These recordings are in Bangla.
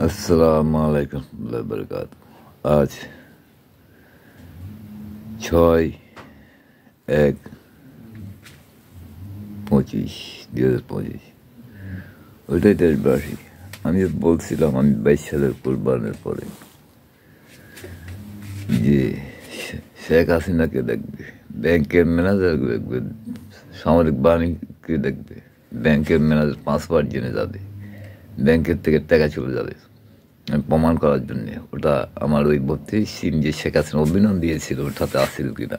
আসসালামু আলাইকুম বারাকাত। আজ 6/1/25 ওইটাই দেশবাসী। আমি বলছিলাম আমি 22 সালের কোরবানের পরে যে শেখ হাসিনাকে দেখবে, ব্যাংকের ম্যানেজার দেখবে, সামরিক বাহিনীকে দেখবে, ব্যাংকের ম্যানেজার 5 বার জেনে যাবে, ব্যাংকের থেকে টাকা চলে যাবে প্রমাণ করার জন্য। ওটা আমার ওই 32 সিম যে শেখ হাসিনা অভিনন্দন দিয়েছিল ওটাতে আসছিল কিনা।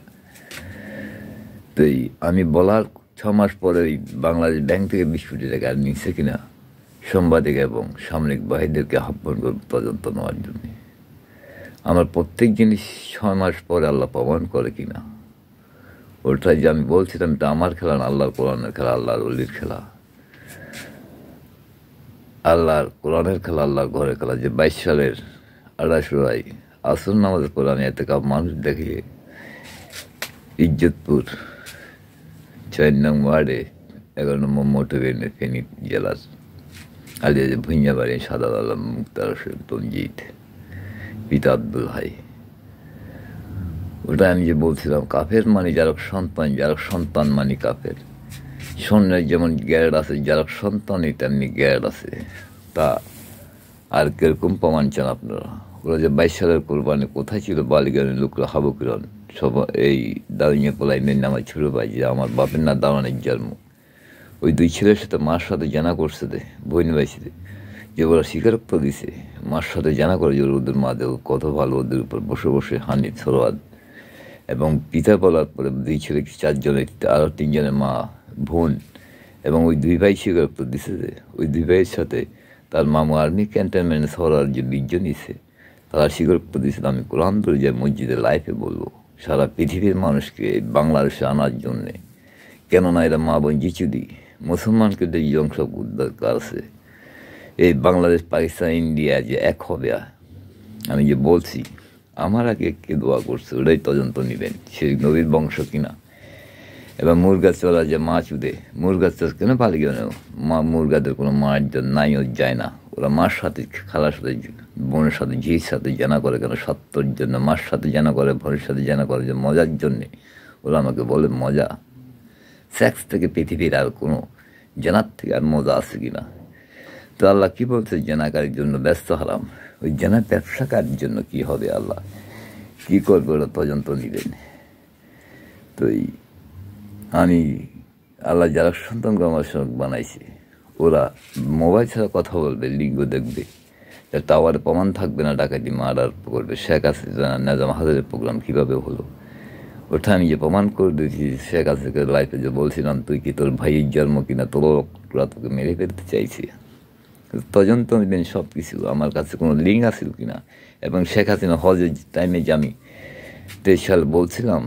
তো আমি বলার 6 মাস পরে ওই বাংলাদেশ ব্যাংক থেকে 20 কোটি টাকা নিচ্ছে কিনা সাংবাদিক এবং সামরিক বাহিনীদেরকে আহ্বান করব তদন্ত নেওয়ার জন্য। আমার প্রত্যেক জিনিস 6 মাস পরে আল্লাহ প্রমাণ করে কিনা, ওটাই যে আমি বলছিলাম এটা আমার খেলা না, আল্লাহর কোরআনের খেলা, আল্লাহর অলির খেলা, আল্লাহর কোরআনের খেলা, আল্লাহর ঘরের খেলা। যে 22 সালের 28 আসর নামাজের পরে আমি এতে মানুষ দেখে ইজ্জতপুর 4 নং ওয়ার্ডে 11 নম্বর মোটরওয়ে ফেনী জেলার আলিয়া ভুঁইয়াবাড়ি সাদাত আলম মুক্তার হোসেন তঞ্জিত পিতা আব্দুল হাই। ওটা আমি যে বলছিলাম কাফের মানে যারা সন্তান, যারা সন্তান মানে কাফের। সৈন্যের যেমন গ্যারেড আছে, যারা সন্তানই তেমনি গ্যারেড আছে। তা আর কিরকম প্রমাণ চান আপনারা? ওরা যে 22 সালের কোরবানি কোথায় ছিল বালিগানের লোকরা, হাবুকিরণ সব এই দাঁড়িয়ে পোলাইনের নামায় ছিল ভাই যে আমার বাপের না দাঁড়ানোর জন্ম। ওই 2 ছেলের সাথে মার সাথে জানা করছে দে বইন বাইছে যে ওরা স্বীকারোক্ত দিছে, মার সাথে জানা করে যে ওদের মা দেও কত ভালো, ওদের উপর বসে বসে হানি সরোয়াদ এবং পিতা বলার পরে 2 ছেলে 4 জনের আরও 3 জনের মা বোন এবং ওই 2 ভাই স্বীকারোক্ত দিছে যে ওই 2 ভাইয়ের সাথে তার মামু আর্মি ক্যান্টনমেন্টে সরার যে 20 জন নিছে তারা স্বীকারোক্ত দিয়েছিল আমি কোরআন ধরে যে মসজিদে লাইফে বলবো সারা পৃথিবীর মানুষকে বাংলাদেশে আনার জন্যে। কেননা এরা মা বোন জিচুদি মুসলমানকে যে অংশ উদ্ধার আছে এই বাংলাদেশ পাকিস্তান ইন্ডিয়া যে এক হবে। আমি যে বলছি আমার আগে কে দোয়া করছে ওটাই তদন্ত নেবেন, সেই নবীর বংশ কিনা। এবার মুরগা চলা যে মা চুদে মুরগা চাষ কেন পালিয়ে গেল, মা মুরগাদের কোনো মার নাইও যায় না। ওরা মার সাথে খালার সাথে বোনের সাথে ঝির সাথে জানা করে কেন, সত্যর জন্য মার সাথে জানা করে, বোনের সাথে জানা করে যে মজার জন্যে। ওরা আমাকে বলে মজা, সেক্স থেকে পৃথিবীর আর কোনো জানার থেকে আর মজা আছে কিনা। তো আল্লাহ কী বলছে, জেনাকারীর জন্য ব্যস্ত হারাম। ওই জেনার ব্যবসাকারীর জন্য কি হবে, আল্লাহ কী করবে ওরা তদন্ত নেবেন। তো আমি আল্লাহ যারা সন্তানকে আমার সঙ্গে বানাইছে ওরা মোবাইল ছাড়া কথা বলবে, লিঙ্গ দেখবে, টাওয়ারে প্রমাণ থাকবে না, ডাকাতি মার্ডার করবে। শেখ হাসিনা নাজাম হাজারের প্রোগ্রাম কীভাবে হলো ওটা আমি যে প্রমাণ করে দিয়েছি। শেখ হাসিনাকে লাইফে যে বলছিলাম তুই কি তোর ভাইয়ের জন্ম কিনা, তোরা তোকে মেরে ফেলতে চাইছি। তদন্ত নেবেন সব কিছু, আমার কাছে কোনো লিঙ্ক আসিল কিনা। এবং শেখ হাসিনা হজের টাইমে যে আমি 23 সাল বলছিলাম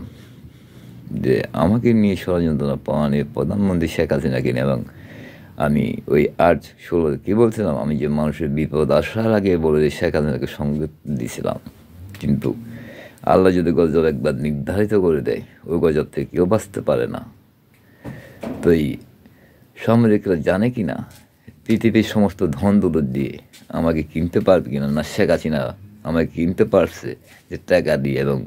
যে আমাকে নিয়ে ষড়যন্ত্র পাওয়া নিয়ে প্রধানমন্ত্রী শেখ হাসিনাকে নিয়ে, এবং আমি ওই 8/16 কী বলছিলাম, আমি যে মানুষের বিপদ আসার আগে বলে যে শেখ হাসিনাকে সঙ্গে দিয়েছিলাম। কিন্তু আল্লাহ যদি গজব একবার নির্ধারিত করে দেয় ওই গজব থেকে কেউ বাঁচতে পারে না। তো এই সামরিকরা জানে কি না পৃথিবীর সমস্ত ধন দৌলত দিয়ে আমাকে কিনতে পারবে কিনা, না শেখ হাসিনা আমাকে কিনতে পারছে যে টাকা দিয়ে, এবং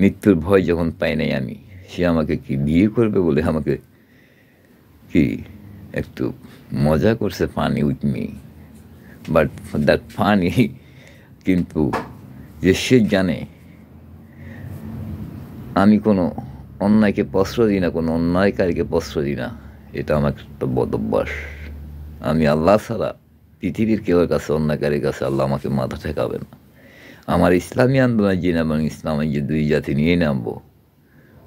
মৃত্যুর ভয় যখন পাই নাই আমি, সে আমাকে কি বিয়ে করবে বলে আমাকে কি একটু মজা করছে, funny with me, but that funny. কিন্তু যে সে জানে আমি কোনো অন্যায়কে প্রশ্রয় দিই না, কোনো অন্যায়কারীকে প্রশ্রয় দিই না, এটা আমার একটা বদ অভ্যাস। আমি আল্লাহ ছাড়া পৃথিবীর কেউর কাছে, অন্যায়কারীর কাছে আল্লাহ আমাকে মাথা ঠেকাবে না। আমার ইসলামী আন্দোলন যে এবং ইসলামের যে 2 জাতি নিয়ে নামবো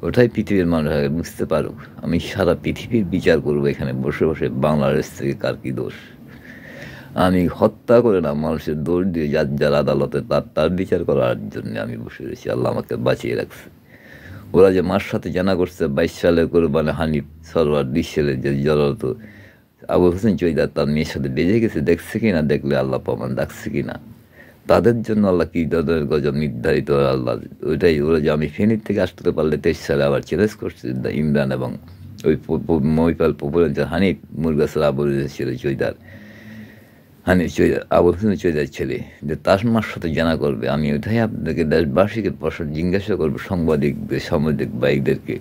ওটাই পৃথিবীর মানুষ আগে বুঝতে পারুক। আমি সারা পৃথিবীর বিচার করবো এখানে বসে বসে, বাংলাদেশ থেকে কার কী দোষ। আমি হত্যা করে না, মানুষের দোষ দিয়ে যার আদালতে তার বিচার করার জন্য আমি বসে রয়েছি। আল্লাহ আমাকে বাঁচিয়ে রাখছে। ওরা যে মার সাথে জানা করছে 22 সালে কোরবানে হানিফ সরওয়ার 20 সালে যে জলত আবু হোসেন চৈদার তার মেয়ের সাথে বেজে গেছে, দেখছে কিনা, দেখলে আল্লাহ প্রমাণ ডাকছে কিনা। তাদের জন্য আল্লাহ কী ধরনের গজব নির্ধারিত আল্লাহ ওইটাই। ওরা যে আমি ফেনীর থেকে আসতে পারলে 23 সালে আবার চ্যালেঞ্জ করছে ইমরান এবং ওই মহিপাল পপুলার হানিফ মুরগাছাড়া আবু ছিল চৈদার আবুল হোসেন চৌধুরীর ছেলে যে তার মার সাথে জানা করবে, আমি ওইটাই আপনাদেরকে দেশবাসীকে প্রশ্ন জিজ্ঞাসা করবো, সাংবাদিক ভাইদেরকে,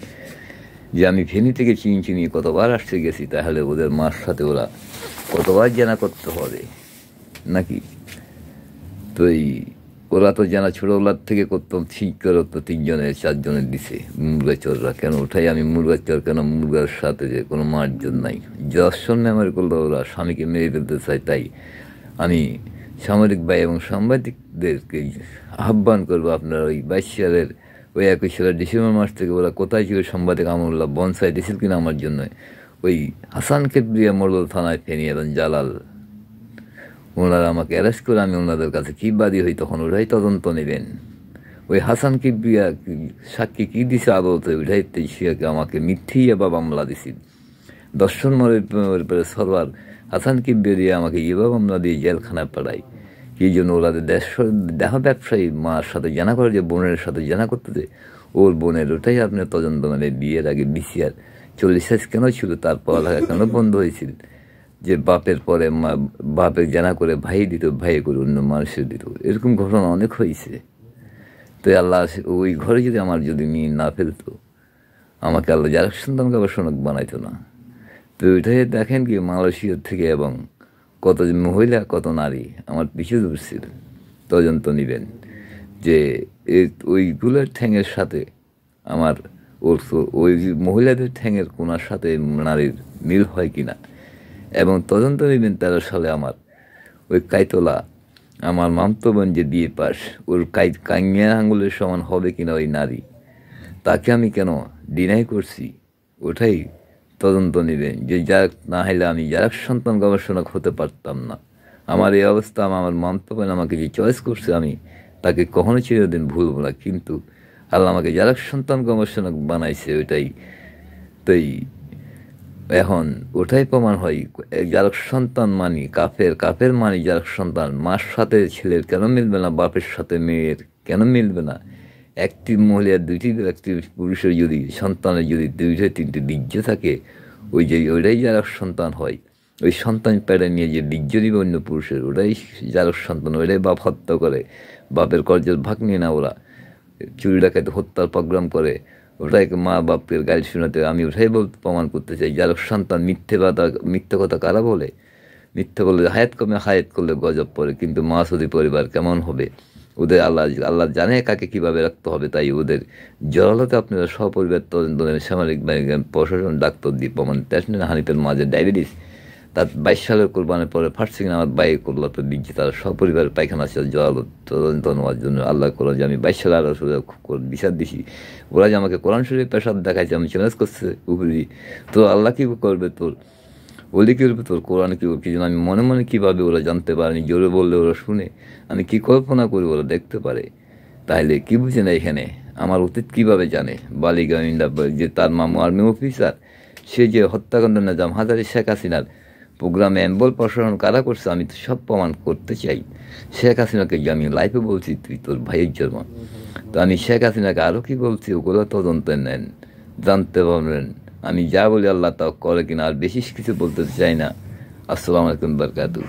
যে আমি ফেনী থেকে চিনি কতবার আসতে গেছি, তাহলে ওদের মার সাথে ওরা কতবার জানা করতে হবে নাকি? তো ওরা তো জানা ছোটোবেলার থেকে করতাম, ঠিক করে তো 3 জনের 4 জনের দিছে মুরগা চোররা। কেন ওঠাই আমি মুরগা চোর? কেন মুরগার সাথে যে কোনো মার্জন নাই? দর্শন মেমোরি করলে ওরা স্বামীকে মেরে ফেলতে চায়। তাই আমি সামরিক ভাই এবং সাংবাদিকদেরকে আহ্বান করবো, আপনারা ওই 22 সালের ওই 21 সালের ডিসেম্বর মাস থেকে ওরা কোথায় ছিল সাংবাদিক আমুল্লাহ বনসাই দিয়েছিল কিনা আমার জন্য, ওই হাসান কিবরিয়া মোড়ল থানায় ফেনী এবং জালাল, ওনারা আমাকে অ্যারেস্ট করে আমি ওনাদের কাছে কী বাদী হই, তখন ওরাই তদন্ত নেবেন। ওই হাসান কিবরিয়া সাক্ষী কী দিছে আদালতে, ওইটাই শিয়াকে আমাকে মিথ্যিয়া বা মামলা দিছিল। দর্শন পরে সরবার হাসান কিবরিয়া আমাকে ইবা মামলা দিয়ে জেলখানায় পাঠায়। কী জন্য? ওনাদের দেহ ব্যবসায়ী মার সাথে জানা করে, যে বোনের সাথে জানা করতেছে, ওর বোনের ওটাই আপনার তদন্ত, মানে বিয়ের আগে BCR 40 কেন ছিল, তার পড়ালেখা কেন বন্ধ হয়েছিল, যে বাপের পরে বাপের জানা করে ভাই দিত, ভাই করে অন্য মানুষের দিত, এরকম ঘটনা অনেক হয়েছে। তো আল্লাহ ওই ঘরে যদি আমার যদি মেয়ে না ফেলতো, আমাকে আল্লাহ যারা সন্তান গবেষণক বানাইতো না। তো ওইটাই দেখেন কি মালয়েশিয়ার থেকে এবং কত মহিলা কত নারী আমার পিছু ধরছিল। তদন্ত নেবেন যে ওইগুলোর ঠ্যাঙের সাথে আমার ওই মহিলাদের ঠ্যাঙের কোনার সাথে নারীর মিল হয় কিনা, এবং তদন্ত নেবেন 13 সালে আমার ওই কাইতলা আমার মামতো বোন যে বিয়ে পাস, ওর কাঙ্গিয়া আঙুলের সমান হবে কিনা ওই নারী, তাকে আমি কেন ডিনাই করছি, ওটাই তদন্ত নেবেন। যে যার না হলে আমি যারা সন্তান গবেষণক হতে পারতাম না। আমার এই অবস্থা আমার মামতো বোন আমাকে যে চয়েস করছে, আমি তাকে কখনো চিরদিন ভুলব না। কিন্তু আল্লাহ আমাকে যারা সন্তান গবেষণক বানাইছে ওইটাই, তাই এখন ওটাই প্রমাণ হয় যার সন্তান মানি কাফের মানি যার সন্তান। মার সাথে ছেলের কেন মিলবে না, বাপের সাথে মেয়ের কেন মিলবে না? একটি মহিলার একটি পুরুষের যদি সন্তানের যদি 2-3টি বীর্য থাকে, ওইটাই যার সন্তান হয়। ওই সন্তান পেড়ে নিয়ে যে বীর্য দিবে অন্য পুরুষের, ওটাই যার সন্তান। ওইটাই বাপ হত্যা করে, বাপের কর্জের ভাগ নিয়ে না ওরা চুরি ডাকাতে হত্যার প্রোগ্রাম করে, ওটাই মা বাপের গালি শোনাতে। আমি ওটাই প্রমাণ করতে চাই, যার সন্তান মিথ্যে কথা কারা বলে? মিথ্যে বলে হায়াত করলে গজব পড়ে, কিন্তু মাসুদি পরিবার কেমন হবে? ওদের আল্লাহ জানে কাকে কীভাবে রাখতে হবে। তাই ওদের জড়ালতে আপনারা সপরিবার তদন্ত সামরিক প্রশাসন ডাক্তার দিয়ে প্রমাণ টেস্ট হানিফের মাঝে ডায়াবেটিস, তার 22 সালের কোরবানের পরে ফার্স্ট সেকেন্ড আমার বাইরে করলো তো দিচ্ছি, তারা সপরিবার পায়খানা ছিল জড়ালো তদন্ত নেওয়ার জন্য। আল্লাহ কোরআন যে আমি 22 সালে আল্লাহ বিচার দিছি, ওরা যে আমাকে কোরআন শরীফ পেশাব দেখাইছে, আমি চ্যালেঞ্জ করছে উপরি, তো আল্লাহ কী করবে তোর, বলি কী করবে তোর, কোরআন কী করবে? কি জন্য আমি মনে মনে কীভাবে ওরা জানতে পারেনি, জোরে বললে ওরা শুনে, আমি কী কল্পনা করি ওরা দেখতে পারে? তাহলে কি বুঝে না এখানে আমার অতীত কীভাবে জানে? বালিকা যে তার মামু আর্মি অফিসার, সে যে হত্যাকাণ্ড নাজাম হাজারি শেখ হাসিনার প্রোগ্রামে এম্বল প্রসারণ কারা করছে, আমি তো সব প্রমাণ করতে চাই। শেখ হাসিনাকে যে আমি লাইফে বলছি তুই তোর ভাইয়ের জন্ম, তো আমি শেখ হাসিনাকে আরও কী বলছি, ওগুলো তদন্ত নেন, জানতে পারবেন আমি যা বলি আল্লাহ তা করে কিনা। আর বেশি কিছু বলতে চাই না। আসসালামু আলাইকুম বারকাতুহু।